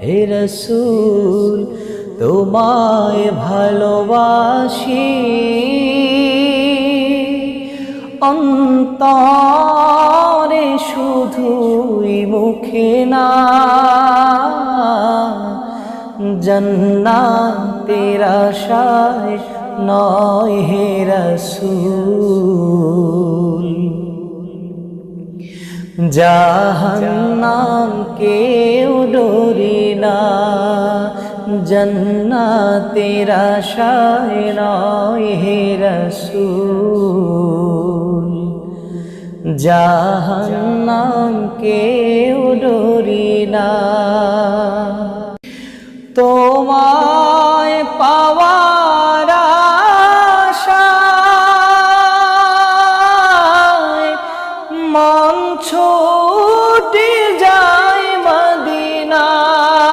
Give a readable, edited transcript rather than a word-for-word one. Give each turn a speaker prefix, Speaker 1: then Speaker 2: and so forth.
Speaker 1: হে রসূল তোমায় ভালোবাসি অন্তরে শুধুই মুখে না, জান্নাতের আশায় নয় হে রসূল। জাহান্নাম কেউ ডরি না, জান্নাতের আশায় নয় হে রসূল। জাহান্নাম কেউ ডরি না। তোমার